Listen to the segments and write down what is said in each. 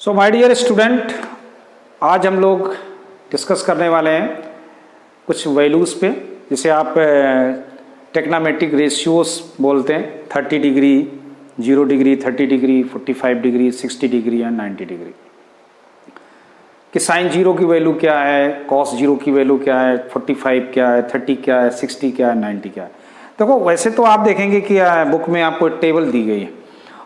So my dear student, आज हम लोग डिस्कस करने वाले हैं कुछ वैल्यूज़ पे, जिसे आप टेक्नामेट्रिक रेशियोस बोलते हैं। 30 degree, 0 degree, 30 degree, 45 degree, 60 degree and 90 degree. कि साइन जीरो की वैल्यू क्या है, कॉस जीरो की वैल्यू क्या है, 45 क्या है, 30 क्या है, 60 क्या है, 90 क्या है। देखो, वैसे तो आप देखेंगे कि बुक में आपको एक टेबल दी गई है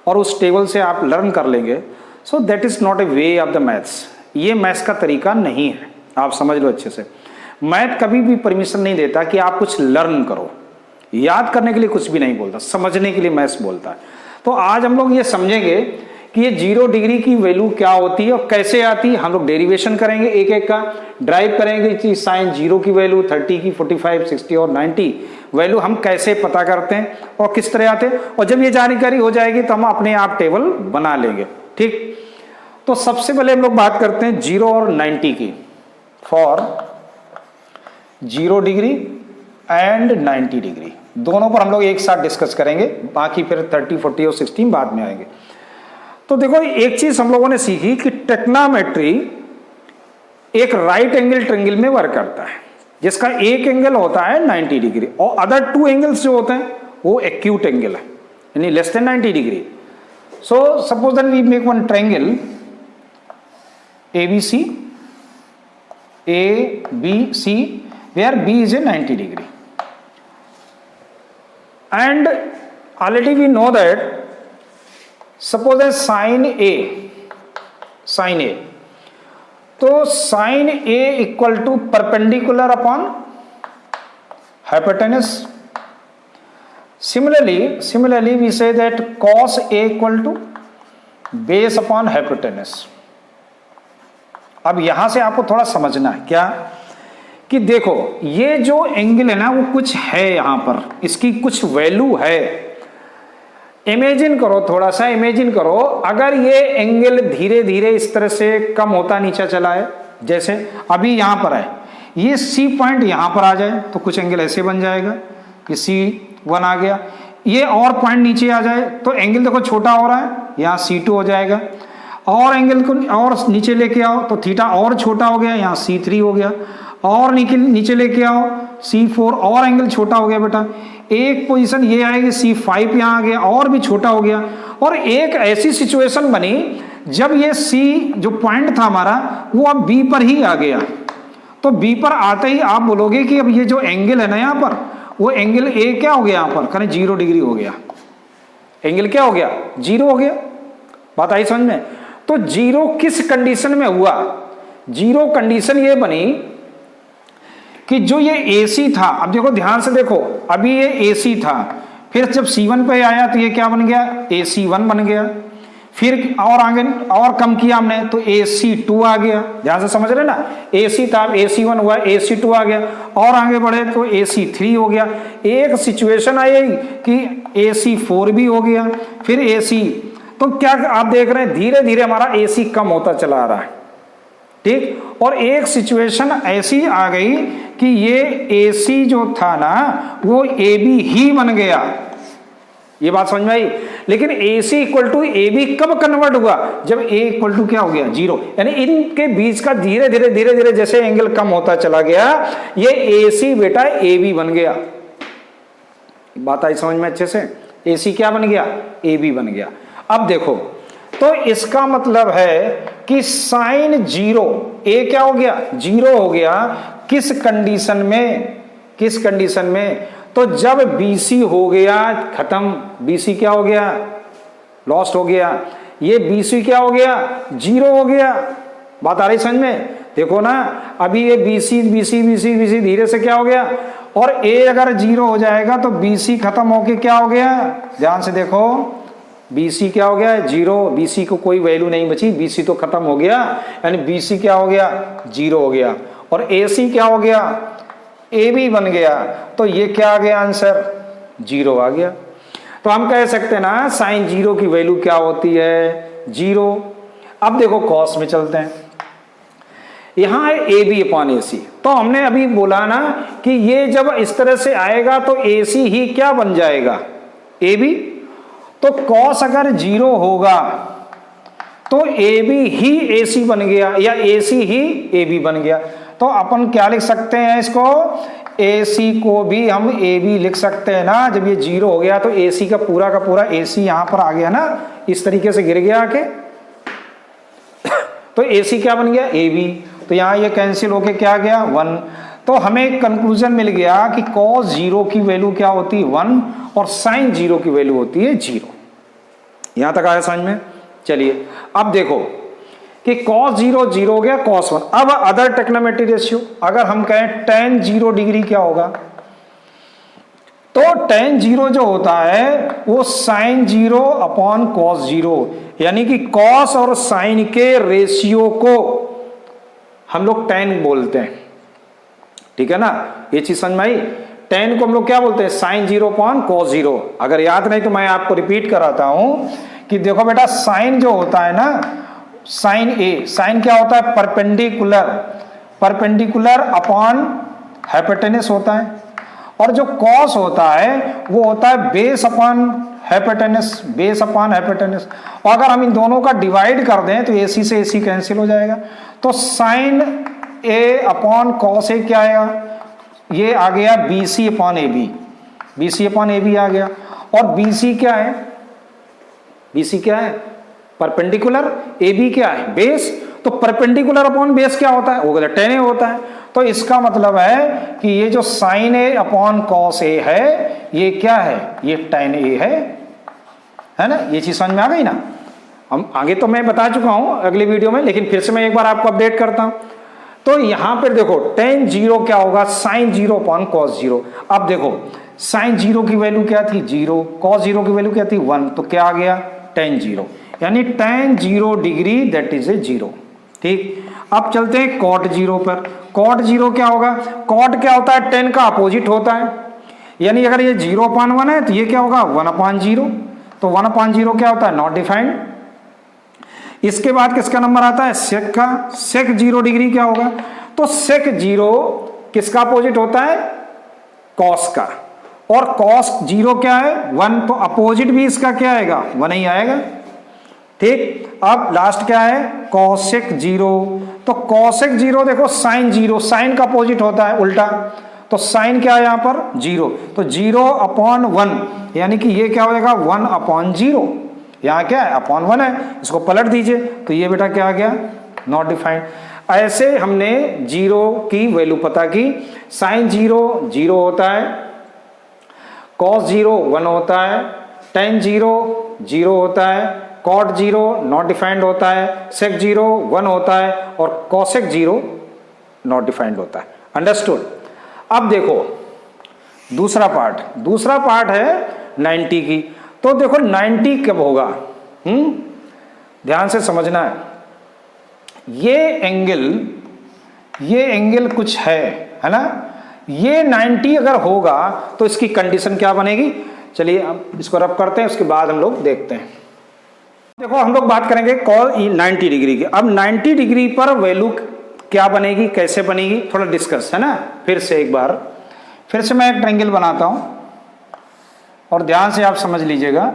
और उस टेबल से आप लर्न कर लेंगे। So that is not a way of the maths. ये मैथ्स का तरीका नहीं है, आप समझ लो अच्छे से। मैथ कभी भी परमिशन नहीं देता कि आप कुछ लर्न करो। याद करने के लिए कुछ भी नहीं बोलता, समझने के लिए मैथ्स बोलता है। तो आज हम लोग ये समझेंगे कि ये 0 डिग्री की वैल्यू क्या होती है और कैसे आती है। हम लोग डेरिवेशन करेंगे, एक एक का ड्राइव करेंगे कि साइन जीरो की वैल्यू, 30 की, 45, 60 और 90 वैल्यू हम कैसे पता करते हैं और किस तरह आते हैं। और जब ये जानकारी हो जाएगी तो हम अपने आप टेबल बना लेंगे। ठीक, तो सबसे पहले हम लोग बात करते हैं 0 और 90 की। फॉर 0 डिग्री एंड 90 डिग्री दोनों पर हम लोग एक साथ डिस्कस करेंगे, बाकी फिर 30, 40 और 60 बाद में आएंगे। तो देखो, एक चीज हम लोगों ने सीखी कि टेक्नोमेट्री एक राइट एंगल ट्रायंगल में वर्क करता है, जिसका एक एंगल होता है 90 डिग्री और अदर 2 एंगल्स जो होते हैं वो एक्यूट एंगल है, यानी less than 90 degree. So suppose that we make one triangle ABC, ABC, where B is a 90 degree, and already we know that suppose that sin A, तो sin A equal to perpendicular upon hypotenuse. Similarly we say that cos A equal to base upon hypotenuse. अब यहां से आपको थोड़ा समझना है क्या कि देखो, ये जो एंगल है ना वो कुछ है, यहां पर इसकी कुछ वैल्यू है। इमेजिन करो, थोड़ा सा इमेजिन करो, अगर ये एंगल धीरे धीरे इस तरह से कम होता नीचे चला है, जैसे अभी यहां पर है, ये C पॉइंट यहां पर आ जाए तो कुछ एंगल ऐसे बन जाएगा, ये C1 आ गया। ये और पॉइंट नीचे आ जाए तो एंगल देखो छोटा हो रहा है, यहाँ C2 हो जाएगा। और एंगल को और नीचे लेके आओ तो थीटा और छोटा हो गया, यहाँ C3 हो गया। और नीचे लेके आओ C4, और एंगल छोटा हो गया बेटा। एक पोजीशन ये आएगी C5, यहाँ आ गया और भी छोटा हो गया। और एक ऐसी सिचुएशन बनी जब ये C जो पॉइंट था हमारा वो अब B पर ही आ गया। तो B पर आते ही आप बोलोगे कि अब ये जो एंगल है ना यहाँ पर, वो एंगल A क्या हो गया, यहाँ पर करें 0 डिग्री हो गया। एंगल क्या हो गया, 0 हो गया। बात आई समझ में? तो 0 किस कंडीशन में हुआ? 0 कंडीशन ये बनी कि जो ये AC था, अब देखो ध्यान से देखो, अभी ये AC था, फिर जब C1 पे आया तो ये क्या बन गया, AC1 बन गया। फिर और आगे और कम किया हमने तो AC2 आ गया। ध्यान से समझ रहे ना, AC था, AC1 हुआ, AC2 आ गया, और आगे बढ़े तो AC3 हो गया। एक सिचुएशन आई कि AC4 भी हो गया, फिर AC। तो क्या आप देख रहे हैं, धीरे धीरे हमारा AC कम होता चला आ रहा है। ठीक, और एक सिचुएशन ऐसी आ गई कि ये AC जो था ना वो AB ही बन गया। ये बात समझ में आई? लेकिन AC इक्वल टू AB कब कन्वर्ट हुआ, जब A इक्वल टू क्या हो गया, 0। यानी इनके बीच का धीरे धीरे जैसे एंगल कम होता चला गया, ये AC बेटा AB बन गया। बात आई समझ में अच्छे से? AC क्या बन गया, AB बन गया। अब देखो, तो इसका मतलब है कि साइन 0 A क्या हो गया, 0 हो गया। किस कंडीशन में, किस कंडीशन में? तो जब BC हो गया खत्म, BC क्या हो गया, लॉस्ट हो गया। ये BC क्या हो गया, 0 हो गया। बात आ रही समझ में? देखो ना, अभी ये BC धीरे से क्या हो गया, और A अगर 0 हो जाएगा तो BC खत्म होके क्या हो गया, ध्यान से देखो, BC क्या हो गया, 0। BC को कोई वैल्यू नहीं बची, BC तो खत्म हो गया, यानी BC क्या हो गया, 0 हो गया। और AC क्या हो गया, AB बन गया। तो ये क्या आ गया आंसर, 0 आ गया। तो हम कह सकते हैं ना साइन 0 की वैल्यू क्या होती है, 0। अब देखो कॉस में चलते हैं, यहां है AB अपॉन AC। तो हमने अभी बोला ना कि ये जब इस तरह से आएगा तो AC ही क्या बन जाएगा, AB। तो कॉस अगर 0 होगा तो ए बी ही ए सी बन गया या ए सी ही ए बी बन गया। तो अपन क्या लिख सकते हैं इसको, ए सी को भी हम ए बी लिख सकते हैं ना। जब ये 0 हो गया तो ए सी का पूरा ए सी यहां पर आ गया ना, इस तरीके से गिर गया आके। तो ए सी क्या बन गया, ए बी। तो यहां ये कैंसिल होके क्या गया, 1। तो हमें एक कंक्लूजन मिल गया कि cos 0 की वैल्यू क्या होती है, 1 और sin 0 की वैल्यू होती है 0। यहां तक आया समझ में। चलिए अब देखो कि cos 0 0 हो गया, cos 1। अब अदर ट्रिग्नोमेट्री रेशियो, अगर हम कहें tan 0 डिग्री क्या होगा, तो tan 0 जो होता है वो sin 0 अपॉन cos 0, यानी कि cos और sin के रेशियो को हम लोग tan बोलते हैं। ठीक है ना, ये चीज समझ में आई। tan को हम लोग क्या बोलते हैं, sin 0 अपॉन cos 0। अगर याद नहीं तो मैं आपको रिपीट कराता हूं कि देखो बेटा, sin जो होता है ना, sin A, sin क्या होता है, परपेंडिकुलर अपॉन हाइपोटेनस होता है। और जो cos होता है वो होता है बेस अपॉन हाइपोटेनस। और अगर हम इन दोनों का डिवाइड कर दें तो AC से AC कैंसिल हो जाएगा। तो sin A upon cos A क्या आएगा, ये आ गया BC अपॉन AB आ गया। और BC क्या है, BC क्या है, परपेंडिकुलर, AB क्या है, बेस। तो परपेंडिकुलर अपॉन बेस क्या होता है, वो tan A होता है। तो इसका मतलब है कि ये जो sin A upon cos A है ये क्या है, ये tan A है ना। ये चीज समझ में आ गई ना। हम आगे तो मैं बता चुका हूं अगले वीडियो में, लेकिन फिर से मैं एक बार आपको अपडेट करता हूं। तो यहां पर देखो tan 0 क्या होगा, sin 0 अपॉन cos 0। अब देखो sin 0 की वैल्यू क्या थी, 0, cos 0 की वैल्यू क्या थी, 1। तो क्या आ गया, tan 0, यानी tan 0 degree that is a 0। ठीक, अब चलते हैं cot 0 पर। cot 0 क्या होगा, cot क्या होता है, tan का अपोजिट होता है। यानी अगर ये 0/1 है तो ये क्या होगा, 1/0। तो 1/0 क्या होता है, नॉट डिफाइंड। इसके बाद किसका नंबर आता है, sec का। sec 0 डिग्री क्या होगा, तो sec 0 किसका अपोजिट होता है, cos का। और cos 0 क्या है, 1। तो अपोजिट भी इसका क्या आएगा, 1 ही आएगा। ठीक, अब लास्ट क्या है, cosec 0। तो cosec 0 देखो sin 0, sin का अपोजिट होता है उल्टा। तो sin क्या है यहां पर, 0। तो 0/1, यानी कि ये क्या हो जाएगा, 1/0। यहां क्या है, अपॉन 1 है, इसको पलट दीजिए तो ये बेटा क्या आ गया, नॉट डिफाइंड। ऐसे हमने 0 की वैल्यू पता की। sin 0 0 होता है, cos 0 1 होता है, tan 0 0 होता है, cot 0 नॉट डिफाइंड होता है, sec 0 1 होता है और cosec 0 नॉट डिफाइंड होता है। अंडरस्टूड। अब देखो दूसरा पार्ट है 90 की। तो देखो 90 कब होगा, ध्यान से समझना है। ये एंगल कुछ है ना। ये 90 अगर होगा तो इसकी कंडीशन क्या बनेगी, चलिए अब इसको रब करते हैं, उसके बाद हम लोग देखते हैं। देखो हम लोग बात करेंगे cos 90 डिग्री की। अब 90 डिग्री पर वैल्यू क्या बनेगी, कैसे बनेगी, थोड़ा डिस्कस है ना। फिर से मैं एक ट्रायंगल बनाता हूं और ध्यान से आप समझ लीजिएगा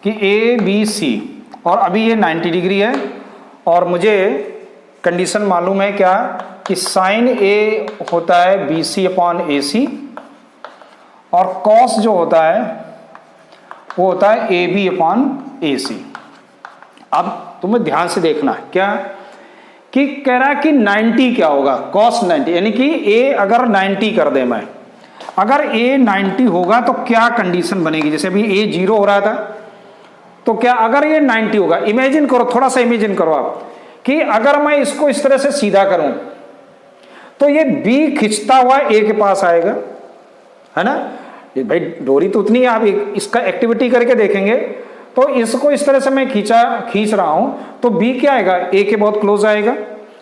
कि ABC, और अभी ये 90 डिग्री है और मुझे कंडीशन मालूम है क्या, कि sin A होता है BC अपॉन AC और cos जो होता है वो होता है AB अपॉन AC। अब तुम्हें ध्यान से देखना है क्या, कि कह रहा है कि 90 क्या होगा, cos 90, यानी कि A अगर 90 कर दे मैं, अगर A 90 होगा तो क्या कंडीशन बनेगी। जैसे अभी A 0 हो रहा था, तो क्या अगर ये 90 होगा, इमेजिन करो, थोड़ा सा इमेजिन करो आप, कि अगर मैं इसको इस तरह से सीधा करूं तो ये B खिंचता हुआ A के पास आएगा, है ना। भाई डोरी तो उतनी है, आप इसका एक्टिविटी करके देखेंगे। तो इसको इस तरह से मैं खींच रहा हूं तो B क्या आएगा, A के बहुत क्लोज आएगा।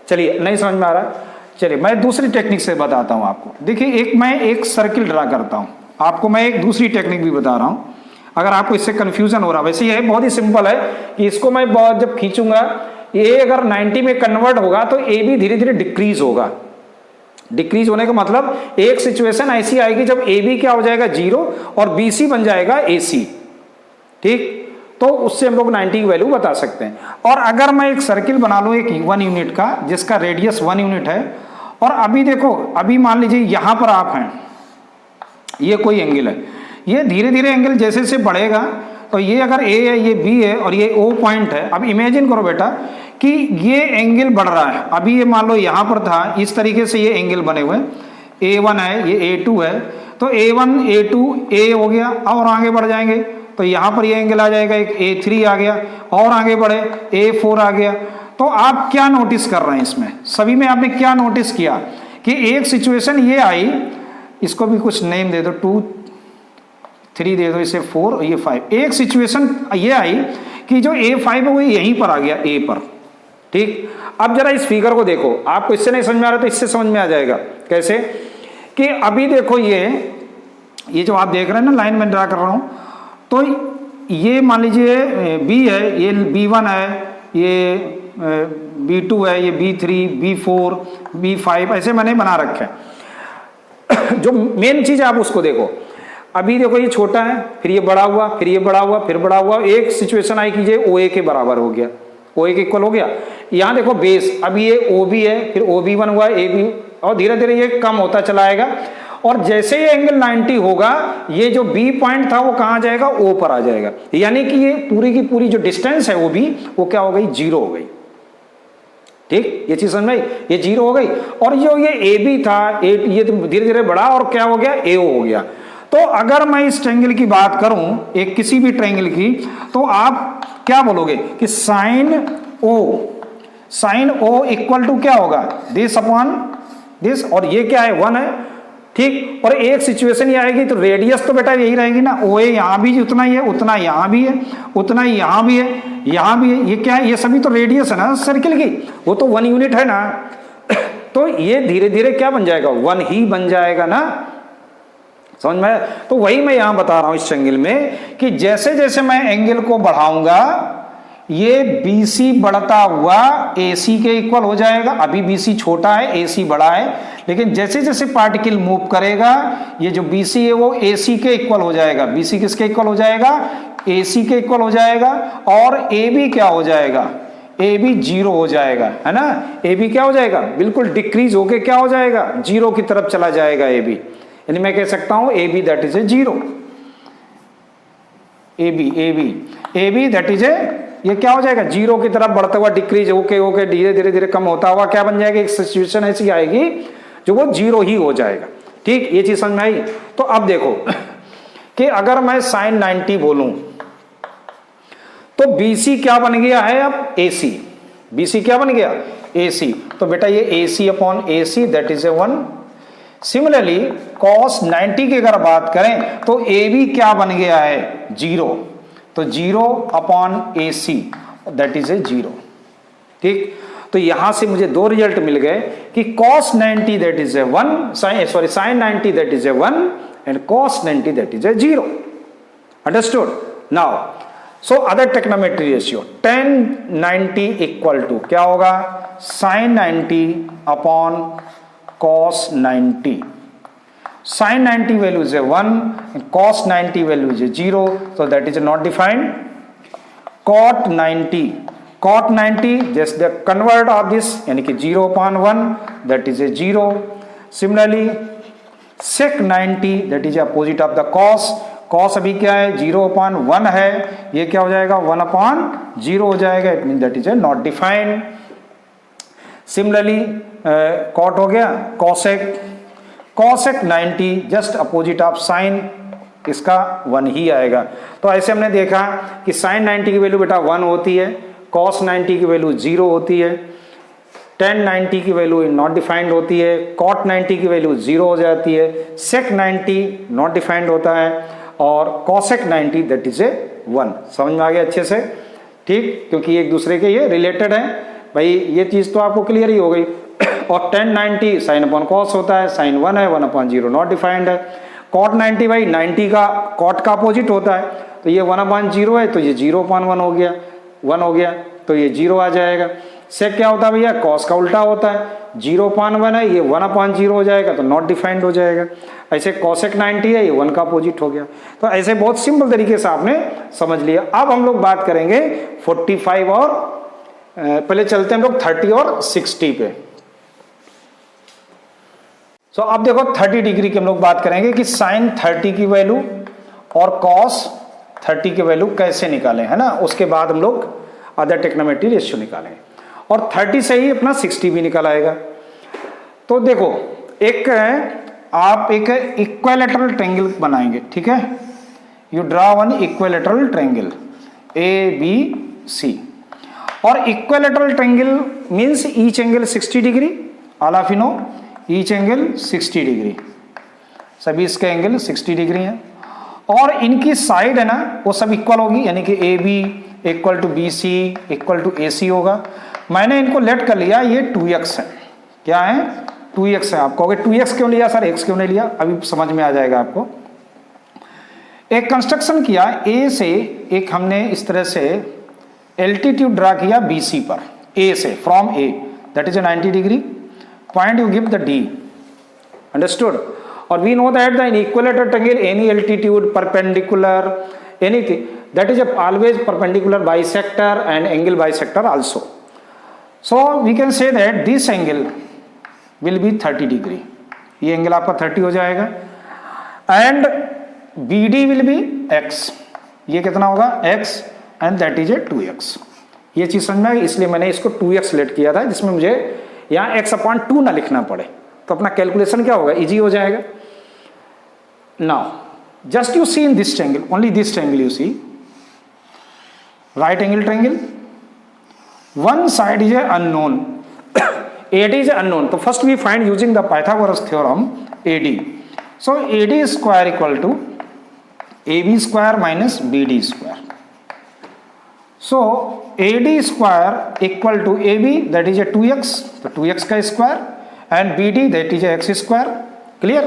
चलिए नहीं समझ में आ रहा, चलिए मैं दूसरी टेक्निक से बताता हूं आपको। देखिए मैं एक सर्किल ड्रा करता हूं, आपको मैं एक दूसरी टेक्निक भी बता रहा हूं, अगर आपको इससे कंफ्यूजन हो रहा। वैसे ये बहुत ही सिंपल है कि इसको मैं जब खींचूंगा, A अगर 90 में कन्वर्ट होगा तो A भी धीरे धीरे डिक्रीज होगा। डिक्रीज होने का मतलब एक सिचुएशन ऐसी आएगी जब AB क्या हो जाएगा 0 और BC बन जाएगा AC। ठीक, तो उससे हम लोग 90 की वैल्यू बता सकते हैं। और अगर मैं एक सर्किल बना लूँ एक 1 यूनिट का जिसका रेडियस 1 यूनिट है, और अभी देखो, अभी मान लीजिए यहाँ पर आप हैं, ये कोई एंगल है, ये धीरे धीरे एंगल जैसे जैसे बढ़ेगा, तो ये अगर ए है, ये बी है और ये ओ पॉइंट है। अब इमेजिन करो बेटा कि ये एंगल बढ़ रहा है, अभी ये मान लो यहाँ पर था, इस तरीके से ये एंगल बने हुए, A1 है, ये A2 है, तो A1 A2 A हो गया, और आगे बढ़ जाएंगे तो यहाँ पर ये एंगल आ जाएगा, एक A3 आ गया, और आगे बढ़े A4 आ गया। तो आप क्या नोटिस कर रहे हैं इसमें, सभी में आपने क्या नोटिस किया कि एक सिचुएशन ये आई, इसको भी कुछ नेम दे दो, 2 3 दे दो, इसे 4 और ये 5। एक सिचुएशन ये आई कि जो A5 है वो यहीं पर आ गया, A पर। ठीक, अब जरा इस फिगर को देखो, आपको इससे नहीं समझ में आ रहा तो इससे समझ में आ जाएगा। कैसे कि अभी देखो ये जो आप देख रहे हैं ना, लाइन में ड्रा कर रहा हूं, तो ये मान लीजिए B है, ये B1 है, ये B2 है, ये B3, B4, B5, ऐसे मैंने बना रखे हैं। जो मेन चीज आप उसको देखो, अभी देखो ये छोटा है, फिर ये बड़ा हुआ, फिर ये बड़ा हुआ, फिर बड़ा हुआ, एक सिचुएशन आई कि ये OA के बराबर हो गया, OA के इक्वल हो गया। यहाँ देखो बेस, अभी ये OB है, फिर OB1 हुआ, AB, और धीरे धीरे ये कम होता चला आएगा, और जैसे ये एंगल 90 होगा, ये जो B पॉइंट था वो कहाँ जाएगा, O पर आ जाएगा। यानी कि ये पूरी की पूरी जो डिस्टेंस है OB, वो क्या हो गई, 0 हो गई। ठीक, ये चीज समझ में आई, ये 0 हो गई। और जो ये AB था, ये धीरे धीरे बढ़ा और क्या हो गया, AO हो गया। तो अगर मैं इस ट्रायंगल की बात करूं, एक किसी भी ट्रायंगल की, तो आप क्या बोलोगे कि साइन O इक्वल टू क्या होगा, दिस अपॉन दिस, और ये क्या है, 1 है। ठीक, और एक सिचुएशन ये आएगी तो रेडियस तो बेटा यही रहेगी ना, OA यहाँ भी उतना ही है, उतना यहाँ भी है, उतना ही यहाँ भी है, यहाँ भी है। ये क्या है, ये सभी तो रेडियस है ना सर्किल की, वो तो 1 यूनिट है ना। तो ये धीरे धीरे क्या बन जाएगा, 1 ही बन जाएगा ना, समझ में। तो वही मैं यहां बता रहा हूं इस एंगल में कि जैसे जैसे मैं एंगल को बढ़ाऊंगा, ये BC बढ़ता हुआ AC के इक्वल हो जाएगा। अभी BC छोटा है, AC बड़ा है, लेकिन जैसे जैसे पार्टिकल मूव करेगा, ये जो BC है वो AC के इक्वल हो जाएगा। BC किसके इक्वल हो जाएगा, AC के इक्वल हो जाएगा। और AB क्या हो जाएगा, AB 0 हो जाएगा, है ना। AB क्या हो जाएगा, बिल्कुल डिक्रीज होके क्या हो जाएगा, 0 की तरफ चला जाएगा AB। यानी मैं कह सकता हूं AB that is a 0, AB that is ए, ये क्या हो जाएगा, 0 की तरफ बढ़ता हुआ, डिक्रीज होके धीरे धीरे कम होता हुआ क्या बन जाएगा, एक सिचुएशन ऐसी आएगी जो वो 0 ही हो जाएगा। ठीक, ये चीज समझ में आई। तो अब देखो कि अगर मैं साइन 90 बोलूं तो BC क्या बन गया है, अब AC, BC क्या बन गया, AC। तो बेटा ये AC upon AC that is a 1। Similarly cos 90 की अगर बात करें तो AB क्या बन गया है, 0, तो 0 upon AC that is a 0। ठीक, तो यहां से मुझे 2 रिजल्ट मिल गए कि cos 90 that is a 1, sin 90 that is a 1 and cos 90 that is a 0। Understood. Now so other trigonometry ratio, tan 90 equal to क्या होगा, sin 90 upon cos 90। sin 90 value is a 1 and cos 90 value is a 0, so that is not defined. cot 90 just the convert of this, यानी कि 0 upon 1 that is a 0. Similarly sec 90 that is opposite of the cos अभी क्या है, 0 upon 1 है, ये क्या हो जाएगा, 1 upon 0 हो जाएगा, it means that is a not defined. Similarly cot हो गया, cosec 90 just opposite of sine, इसका 1 ही आएगा। तो ऐसे हमने देखा कि साइन 90 की वैल्यू बेटा 1 होती है, cos 90 की वैल्यू 0 होती है, tan 90 की वैल्यू नॉट डिफाइंड होती है, cot 90 की वैल्यू 0 हो जाती है, sec 90 नॉट डिफाइंड होता है, और cosec 90 दैट इज ए 1। समझ में आ गया अच्छे से। ठीक, क्योंकि एक दूसरे के ये रिलेटेड है भाई, ये चीज तो आपको क्लियर ही हो गई। और tan 90 साइन अपॉन कॉस होता है, साइन 1 है, 1 अपॉन 0 नॉट डिफाइंड है। cot 90 भाई 90 का cot का अपोजिट होता है, तो ये 1 अपॉन 0 है, तो ये 0 अपॉन 1 हो गया, 1 हो गया, तो ये 0 आ जाएगा। सेक क्या होता है भैया, कॉस का उल्टा होता है, 0/1 है, ये 1/0 हो जाएगा तो नॉट डिफाइंड हो जाएगा। ऐसे कॉसेक 90 है, ये 1 का अपोजिट हो गया। तो ऐसे बहुत सिंपल तरीके से आपने समझ लिया। अब हम लोग बात करेंगे 45 और पहले चलते हैं हम लोग 30 और 60 पे। तो अब देखो 30 डिग्री की हम लोग बात करेंगे कि साइन 30 की वैल्यू और कॉस 30 की वैल्यू कैसे निकालें, है ना। उसके बाद हम लोग अदर टेक्नोमेट्री रेशियो निकालेंगे और 30 से ही अपना 60 भी निकल आएगा। तो देखो एक आप एक इक्विलैटरल ट्रायंगल बनाएंगे, ठीक है। You draw one equilateral triangle ABC और equilateral triangle means each angle 60 degree, all of you know each angle 60 degree, सभी इसके एंगल 60 डिग्री हैं और इनकी साइड है ना वो सब इक्वल होगी, यानी कि AB equal to BC equal to AC होगा। मैंने इनको लेट कर लिया, ये 2x है, क्या है 2x है। आप कहोगे 2x क्यों लिया सर, x क्यों नहीं लिया, अभी समझ में आ जाएगा आपको। एक कंस्ट्रक्शन किया A से, एक हमने इस तरह से एल्टीट्यूड ड्रा किया BC पर, A से from A that is 90 degree, point you give the D, understood. और we know that the equilateral triangle any altitude perpendicular anything that is always perpendicular bisector and angle bisector also. So we can say that this angle will be 30 degree, ये angle आपका 30 हो जाएगा and BD will be x, ये कितना होगा x and that is a 2x। ये चीज समझ में आई, इसलिए मैंने इसको 2x लेट किया था जिसमें मुझे यहाँ x/2 ना लिखना पड़े, तो अपना कैलकुलेशन क्या होगा, इजी हो जाएगा। Now just you see in this triangle, only this triangle you see, right angle triangle, one side is a unknown AD is unknown, so first we find using the Pythagoras theorem AD. So AD square equal to AB square minus BD square. So AD square equal to AB, that is a 2x, so 2x का square, and BD that is a x square, clear।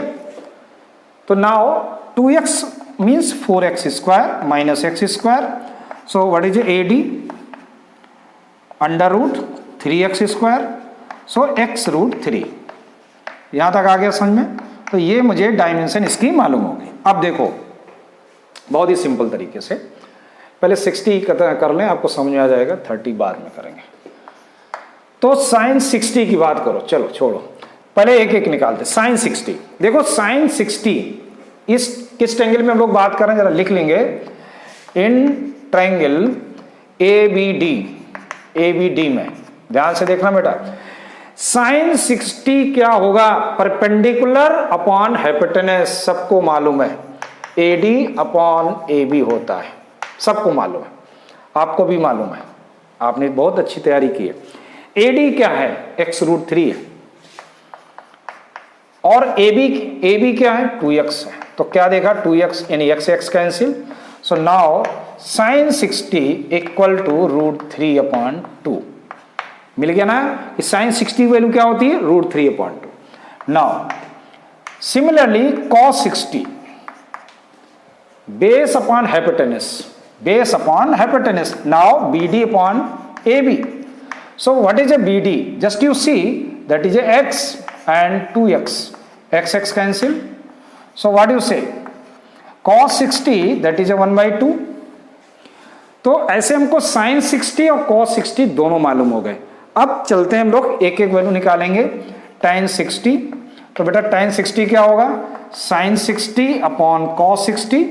तो now 2x means 4x square minus x square, so what is AD, under root 3x square, so x root 3। यहां तक आ गया समझ में, तो ये मुझे डायमेंशन इसकी मालूम होगी। अब देखो बहुत ही सिंपल तरीके से, पहले 60 कर लें, आपको समझ में आ जाएगा, 30 बाद में करेंगे। तो साइन 60 की बात करो, चलो छोड़ो, पहले एक एक निकालते। साइन 60, देखो साइन 60 इस किस ट्रायंगल में हम लोग बात कर रहे हैं, जरा लिख लेंगे। इन ट्रायंगल ABD में ध्यान से देखना बेटा, साइन 60 क्या होगा, परपेंडिकुलर अपॉन हाइपोटेनस, सबको मालूम है AD अपॉन AB होता है, सबको मालूम है, आपको भी मालूम है, आपने बहुत अच्छी तैयारी की है। AD क्या है, x रूट 3 है और AB क्या है, 2x है। तो क्या देखा, 2x यानी x cancel, so now sine 60 equal to root 3/2 मिल गया ना। इस साइन 60 वैल्यू क्या होती है, root 3/2। Now similarly cos 60 base upon hypotenuse, now BD upon AB। So what is a BD, just you see that is a x and 2x, x cancel, so what do you say, cos 60 that is a 1/2। तो ऐसे हमको sin 60 और cos 60 दोनों मालूम हो गए। अब चलते हैं हम लोग एक एक वैल्यू निकालेंगे। tan 60, तो बेटा tan 60 क्या होगा, sin 60 अपॉन cos 60,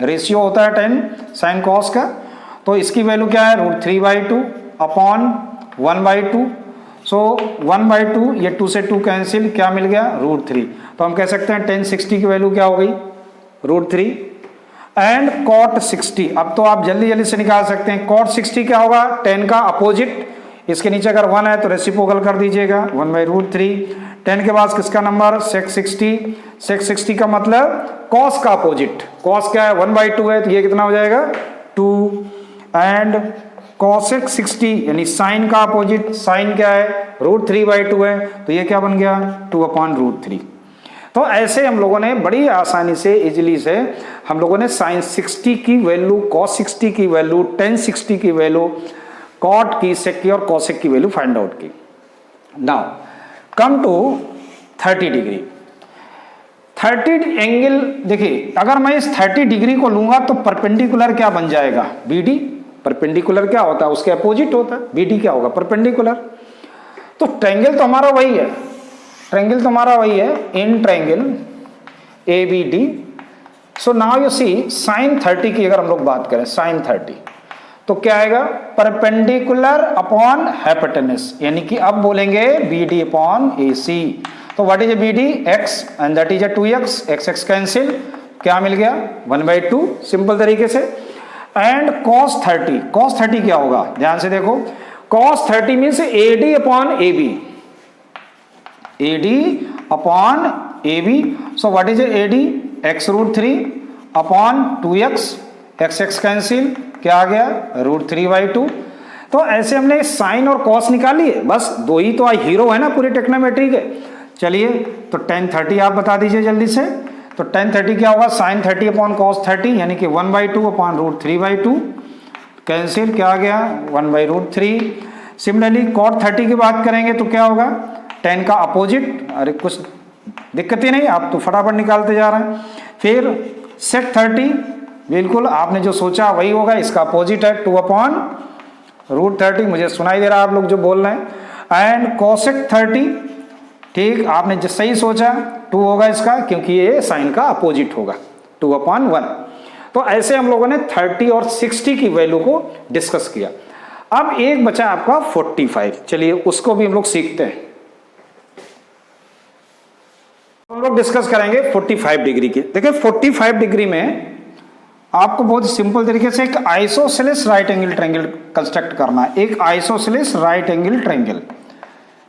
रेशियो होता है tan sin cos का, तो इसकी वैल्यू क्या है, रूट 3/2 अपॉन 1/2। सो 1/2, ये 2 से 2 कैंसिल, क्या मिल गया, रूट 3। तो हम कह सकते हैं tan 60 की वैल्यू क्या हो गई, रूट 3। एंड cot 60, अब तो आप जल्दी जल्दी से निकाल सकते हैं। cot 60 क्या होगा, tan का अपोजिट, इसके नीचे अगर 1 है तो रेसिप्रोकल कर दीजिएगा, 1/√3। tan के बाद किसका नंबर, sec 60 का मतलब cos का अपोजिट, cos क्या है 1/2 है, तो ये कितना हो जाएगा 2। एंड cosec 60 यानी साइन का अपोजिट, साइन क्या है, रूट 3/2 है, तो ये क्या बन गया 2/√3। तो ऐसे हम लोगों ने बड़ी आसानी से, इजीली से हम लोगों ने साइन 60 की वैल्यू, cos 60 की वैल्यू, tan 60 की वैल्यू, कॉट की, सेक की और कॉसेक की वैल्यू फाइंड आउट की। Now come to 30 degree. 30 angle, देखिए अगर मैं इस 30 डिग्री को लूंगा तो परपेंडिकुलर क्या बन जाएगा, BD। परपेंडिकुलर क्या होता है, उसके अपोजिट होता है। BD क्या होगा, परपेंडिकुलर। तो ट्रायंगल तो हमारा वही है, ट्रायंगल तो हमारा वही है, in triangle ABD। So now you see sine 30 की अगर हम लोग बात करें, साइन 30 तो क्या आएगा, परपेंडिकुलर अपॉन हाइपोटेनस, यानी कि अब बोलेंगे BD अपॉन AC। तो what is a BD, x and that is A 2x, x cancel, क्या मिल गया 1/2, सिंपल तरीके से। एंड cos 30, cos 30 क्या होगा, ध्यान से देखो, cos 30 means AD upon AB, AD upon AB। So what is A AD, x√3 upon 2x, x cancel, क्या आ गया √3/2। तो ऐसे हमने साइन और कॉस निकाली है, बस दो ही तो हीरो है ना पूरे ट्रिग्नोमेट्री के। चलिए तो tan 30 आप बता दीजिए जल्दी से। तो tan 30 क्या होगा, साइन 30 अपॉन कॉस 30, यानी कि 1/2 अपॉन √3/2, कैंसिल, क्या आ गया 1/√3। सिमिलरली cot 30 की बात करेंगे तो क्या होगा, tan का अपोजिट, अरे कुछ दिक्कत ही नहीं, आप तो फटाफट निकालते जा रहे हैं। फिर sec 30, बिल्कुल आपने जो सोचा वही होगा, इसका अपोजिट है 2 अपॉन √30, मुझे सुनाई दे रहा है आप लोग जो बोल रहे हैं। एंड cosec 30, ठीक, आपने जो सही सोचा 2 होगा इसका, क्योंकि ये साइन का अपोजिट होगा 2 अपॉन 1। तो ऐसे हम लोगों ने 30 और 60 की वैल्यू को डिस्कस किया। अब एक बचा आपका 45, चलिए उसको भी हम लोग सीखते हैं। हम लोग डिस्कस करेंगे 45 डिग्री की। देखिए 45 डिग्री में आपको बहुत सिंपल तरीके से एक isosceles right angle triangle construct करना है। एक आइसोसेलेस राइट एंगल ट्रायंगल,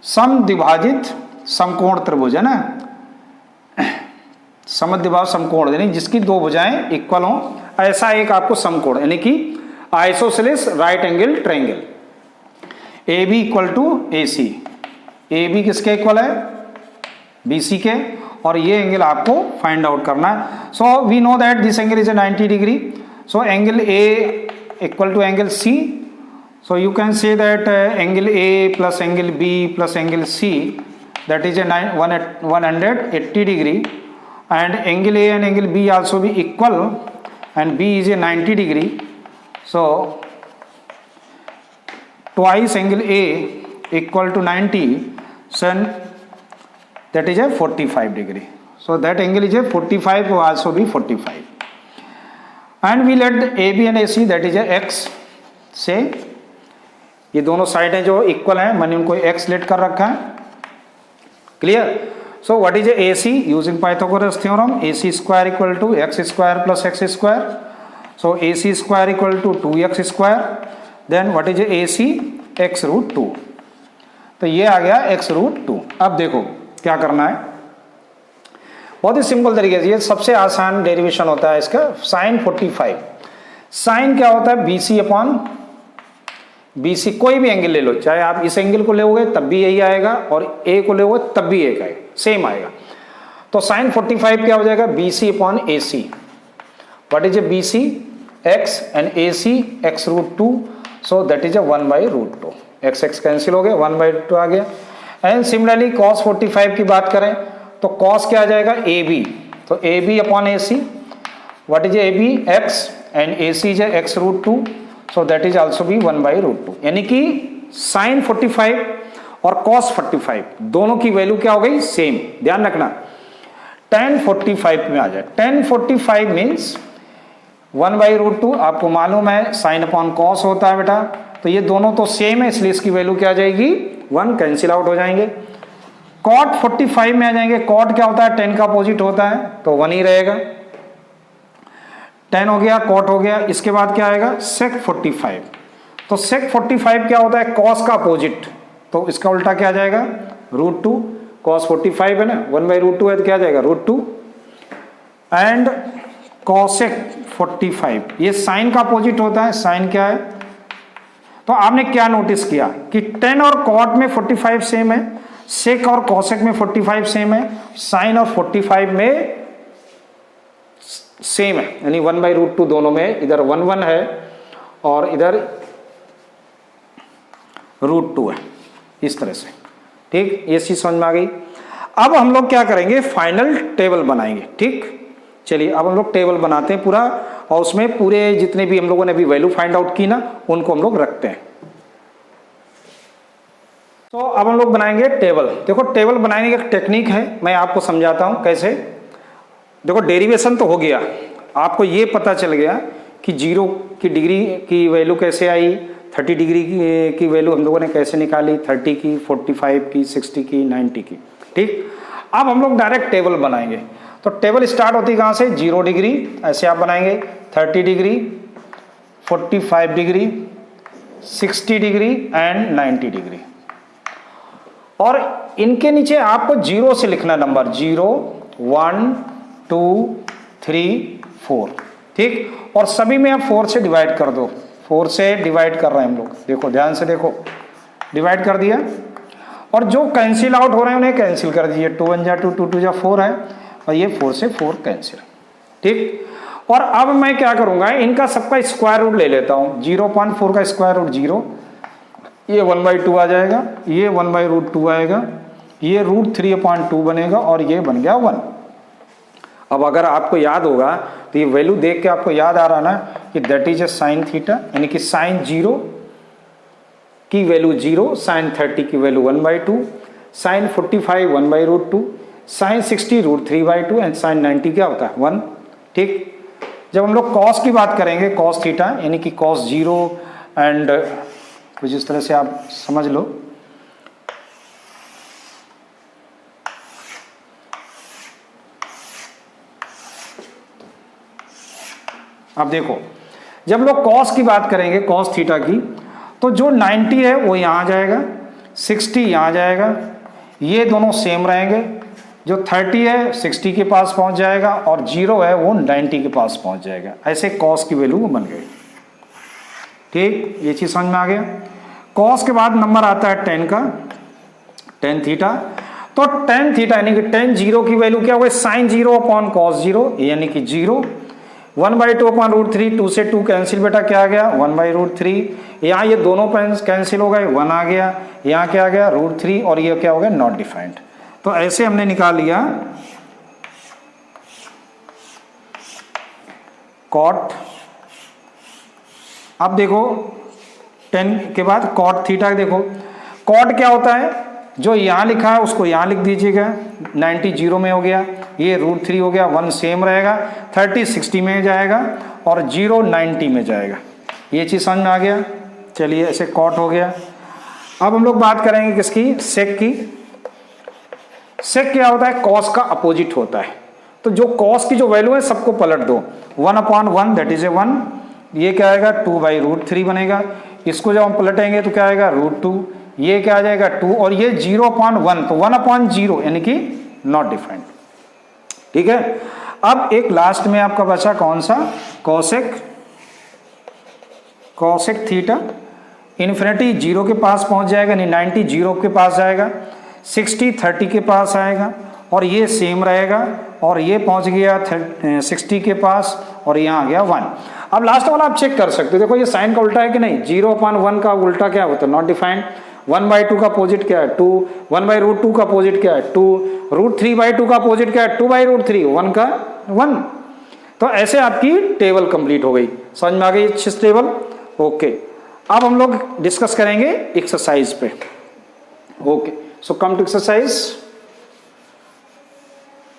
समद्विभाजित समकोण त्रिभुज है ना, समद्विभाव समकोण, यानी जिसकी दो भुजाएं इक्वल हो, ऐसा एक आपको समकोण, यानी कि isosceles right angle triangle. AB equal to AC, AB किसके इक्वल है, BC के, और ये एंगल आपको फाइंड आउट करना है। So we know that this angle is a 90 degree, so angle A equal to angle C, so you can say that angle A plus angle B plus angle C, that is a 180 degree, and angle A and angle B also be equal, and B is a 90 degree, so twice angle A equal to 90, so that is a 45 degree, so that angle is a 45, will also be 45, and we let AB and AC, that is a x, से ये दोनों साइडें जो equal हैं, मैंने उनको x late कर रखा है, clear. So what is a AC, using Pythagoras theorem, AC square equal to x square plus x square, so AC square equal to 2x square, then what is AC, x√2, तो ये आ गया x√2। अब देखो क्या करना है, बहुत ही simple तरीके से, ये सबसे आसान डेरिवेशन होता है इसका। साइन 45, साइन क्या होता है, BC अपॉन BC, कोई भी एंगल ले लो, चाहे आप इस एंगल को लोगे तब भी यही आएगा, और A को लोगे तब भी एक आएगा, सेम आएगा। तो साइन 45 क्या हो जाएगा, BC upon AC, what is A BC, x and AC x√2, so that is A 1/√2, x cancel हो गया, 1/2 आ गया। एंड सिमिलरली cos 45 की बात करें तो cos क्या आ जाएगा, AB, तो AB upon AC, what is AB, x and AC is x√2, so that is also भी 1/√2, यानी कि साइन 45 और cos 45 दोनों की वैल्यू क्या हो गई, सेम। ध्यान रखना tan 45 में आ जाए, tan 45 मीन्स 1/√2, आपको मालूम है साइन अपॉन cos होता है बेटा, तो ये दोनों तो सेम है, इसलिए इसकी वैल्यू क्या आ जाएगी, 1, कैंसिल आउट हो जाएंगे। cot 45 में आ जाएंगे, cot क्या होता है, tan का अपोजिट होता है, तो 1 ही रहेगा, tan हो गया, cot हो गया। इसके बाद क्या आएगा, sec 45, तो sec 45 क्या होता है, cos का अपोजिट, तो इसका उल्टा क्या आ जाएगा, √2, cos 45 है ना, 1/√2 है तो क्या आ जाएगा, √2। एंड cosec 45, ये साइन का अपोजिट होता है, साइन क्या है, तो आपने क्या नोटिस किया कि tan और cot में 45 सेम है, sec और cosec में 45 सेम है, साइन और 45 में सेम है, यानी 1/√2 दोनों में, इधर 1 1 है और इधर √2 है, इस तरह से। ठीक, ये चीज समझ में आ गई। अब हम लोग क्या करेंगे, फाइनल टेबल बनाएंगे। ठीक, चलिए अब हम लोग टेबल बनाते हैं पूरा, और उसमें पूरे जितने भी हम लोगों ने अभी वैल्यू फाइंड आउट की ना, उनको हम लोग रखते हैं। तो अब हम लोग बनाएंगे टेबल। देखो टेबल बनाने की एक टेक्निक है, मैं आपको समझाता हूं कैसे। देखो डेरिवेशन तो हो गया, आपको ये पता चल गया कि 0 की डिग्री की वैल्यू कैसे आई, 30 डिग्री की वैल्यू हम लोगों ने कैसे निकाली, 30 की, 45 की, 60 की, 90 की। ठीक, अब हम लोग डायरेक्ट टेबल बनाएंगे। तो टेबल स्टार्ट होती है कहाँ से, 0 डिग्री, ऐसे आप बनाएंगे, 30 degree, 45 degree, 60 degree and 90 degree. और इनके नीचे आपको 0 से लिखना नंबर, 0, 1, 2, 3, 4। ठीक, और सभी में आप 4 से डिवाइड कर दो, 4 से डिवाइड कर रहे हैं हम लोग, देखो ध्यान से देखो, डिवाइड कर दिया। और जो कैंसिल आउट हो रहे हैं उन्हें कैंसिल कर दीजिए, 2 1 जा 2, 2 2 जा 4 है, और ये 4 से 4 कैंसिल। ठीक, और अब मैं क्या करूंगा, इनका सबका स्क्वायर रूट ले लेता हूं। 0.4 का स्क्वायर रूट 0, ये 1/2 आ जाएगा, ये 1/√2 आएगा, ये √3/2 बनेगा, और ये बन गया 1। अब अगर आपको याद होगा तो ये वैल्यू देख के आपको याद आ रहा ना कि that is A sine theta, यानी कि साइन 0 की वैल्यू 0, साइन 30 की वैल्यू 1/2, साइन 45 1/√2, साइन 60 √3/2 एंड साइन 90 क्या होता है 1। ठीक, जब हम लोग कॉस की बात करेंगे, कॉस थीटा यानी कि कॉस 0 एंड कुछ इस तरह से आप समझ लो। अब देखो जब लोग कॉस की बात करेंगे, कॉस थीटा की, तो जो 90 है वो यहां आ जाएगा, 60 यहां जाएगा, ये दोनों सेम रहेंगे। जो 30 है 60 के पास पहुंच जाएगा, और 0 है वो 90 के पास पहुंच जाएगा। ऐसे कॉस की वैल्यू बन गई। ठीक, ये चीज समझ में आ गया। कॉस के बाद नंबर आता है 10 का, tan थीटा। तो tan थीटा यानी कि tan 0 की वैल्यू क्या होगी, साइन 0/cos 0, यानी कि 0, 1/2/√3, 2 से 2 कैंसिल, बेटा क्या आ गया 1/√3। यहाँ ये दोनों कैंसिल हो गए, 1 आ गया, यहाँ क्या आ गया √3, और ये क्या हो गया नॉट डिफाइंड। तो ऐसे हमने निकाल लिया कॉट। अब देखो 10 के बाद कॉट थीटा, देखो कॉट क्या होता है, जो यहां लिखा है उसको यहां लिख दीजिएगा, 90 0 में हो गया, ये √3 हो गया, 1 सेम रहेगा, 30 60 में जाएगा, और 0 90 में जाएगा। ये चीज समझ में आ गया। चलिए ऐसे कॉट हो गया। अब हम लोग बात करेंगे किसकी, सेक की। सेक क्या होता है, कॉस का अपोजिट होता है। तो जो कॉस की जो वैल्यू है सबको पलट दो, 1/1 दैट इज ए 1, ये क्या आएगा 2/√3 बनेगा। इसको जब हम पलटेंगे तो क्या आएगा √2, ये क्या आ जाएगा 2, और ये 0/1, तो 1/0 यानी कि नॉट डिफाइंड। ठीक है, अब एक लास्ट में आपका बचा कौन सा, कॉसेक। कॉसेक थीटा इन्फिनिटी 0 के पास पहुंच जाएगा, यानी 90 0 के पास जाएगा, 60 30 के पास आएगा, और ये सेम रहेगा, और ये पहुंच गया 60 के पास, और यहाँ आ गया 1। अब लास्ट वाला आप चेक कर सकते हो, देखो ये साइन का उल्टा है कि नहीं, 0/1 का उल्टा क्या होता है नॉट डिफाइंड, 1/2 का अपोजिट क्या है 2, 1/√2 का अपोजिट क्या है 2, √3/2 का अपोजिट क्या है 2/√3, 1 का 1। तो ऐसे आपकी टेबल कंप्लीट हो गई। समझ में आ गई अच्छी टेबल। ओके, अब हम लोग डिस्कस करेंगे एक्सरसाइज पे। Okay, so come to exercise.